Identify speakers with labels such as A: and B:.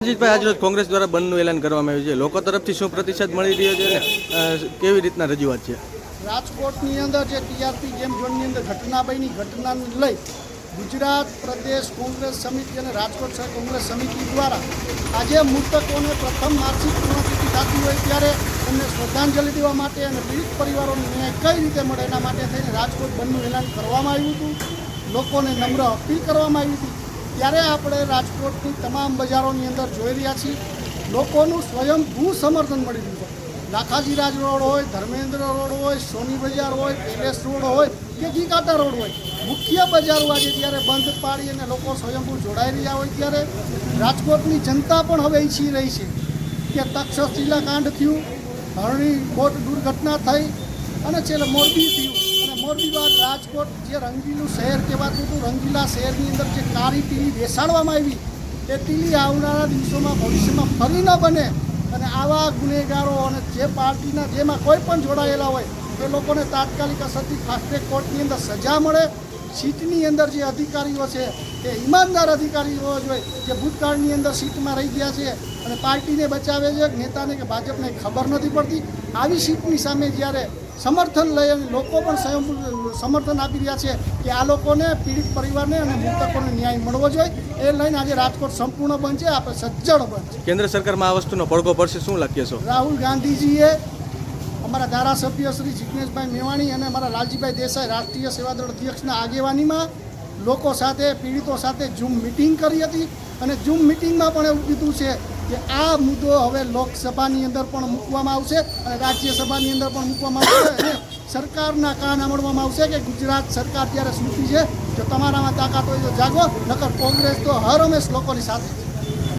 A: અજીતભાઈ, આજરોજ કોંગ્રેસ દ્વારા બંધનું એલાન કરવામાં આવ્યું છે. લોકો તરફથી શું પ્રતિસાદ મળી રહ્યો છે અને કેવી રીતના રજૂઆત છે?
B: રાજકોટની અંદર જે ટીઆરપી ગેમ ઝોનની અંદર ઘટના બની, ઘટનાને લઈ ગુજરાત પ્રદેશ કોંગ્રેસ સમિતિ અને રાજકોટ શહેર કોંગ્રેસ સમિતિ દ્વારા આજે મૃતકોને પ્રથમ વાર્ષિક પુણ્યતિથિ થતી હોય ત્યારે એમને શ્રદ્ધાંજલિ દેવા માટે અને પીડિત પરિવારોને ન્યાય કઈ રીતે મળે એના માટે થઈને રાજકોટ બંધનું એલાન કરવામાં આવ્યું હતું. લોકોને નમ્ર અપીલ કરવામાં આવી હતી. ત્યારે આપણે રાજકોટની તમામ બજારોની અંદર જોઈ રહ્યા છીએ લોકોનું સ્વયંભૂ સમર્થન મળી રહ્યું છે. લાખાજી રાજ રોડ હોય, ધર્મેન્દ્ર રોડ હોય, સોની બજાર હોય, પેલેસ રોડ હોય કે ગીકાટા રોડ હોય, મુખ્ય બજારો આજે જ્યારે બંધ પાડી અને લોકો સ્વયંભૂ જોડાઈ રહ્યા હોય ત્યારે રાજકોટની જનતા પણ હવે ઈચ્છી રહી છે કે તક્ષશિલા કાંડ થયું, હરણી બોટ દુર્ઘટના થઈ અને છેલ્લે મોરબી થયું અને મોરબી બાદ રાજકોટ જે રંગીલું શહેર કહેવાતું હતું, રંગીલા શહેરની અંદર જે કાળી ટીલી બેસાડવામાં આવી એ ટીલી આવનારા દિવસોમાં ભવિષ્યમાં ફરી ન બને અને આવા ગુનેગારો અને જે પાર્ટીના જેમાં કોઈ પણ જોડાયેલા હોય એ લોકોને તાત્કાલિક અસરથી ફાસ્ટ ટ્રેક કોર્ટની અંદર સજા મળે. સીટની અંદર જે અધિકારીઓ છે એ ઈમાનદાર અધિકારીઓ જોઈએ જે ભૂતકાળની અંદર સીટમાં રહી ગયા છે અને પાર્ટીને બચાવે છે, નેતાને કે ભાજપને ખબર નથી પડતી. આવી સીટની સામે જ્યારે સમર્થન લઈ અને લોકો પણ સમર્થન આપી રહ્યા છે કે આ લોકોને પીડિત પરિવારને અને મૃતકોને ન્યાય મળવો જોઈએ, એ લઈને આજે રાજકોટ સંપૂર્ણ બંધ છે, આપણે સજ્જડ બંધ છે.
A: કેન્દ્ર સરકારમાં આ વસ્તુનો પડઘો પડશે, શું લખ્ય છો?
B: રાહુલ ગાંધીજીએ અમારા ધારાસભ્ય શ્રી જિગ્નેશભાઈ મેવાણી અને અમારા લાલજીભાઈ દેસાઈ રાષ્ટ્રીય સેવાદળ અધ્યક્ષના આગેવાનીમાં લોકો સાથે, પીડિતો સાથે ઝૂમ મિટિંગ કરી હતી અને ઝૂમ મિટિંગમાં પણ એવું કીધું છે કે આ મુદ્દો હવે લોકસભાની અંદર પણ મૂકવામાં આવશે અને રાજ્યસભાની અંદર પણ મૂકવામાં આવશે અને સરકારના કાન આંબળવામાં આવશે કે ગુજરાત સરકાર ત્યારે સૂતી છે, જો તમારામાં તાકાત હોય તો જાગો, નકર કોંગ્રેસ તો હર હંમેશ લોકોની સાથે છે.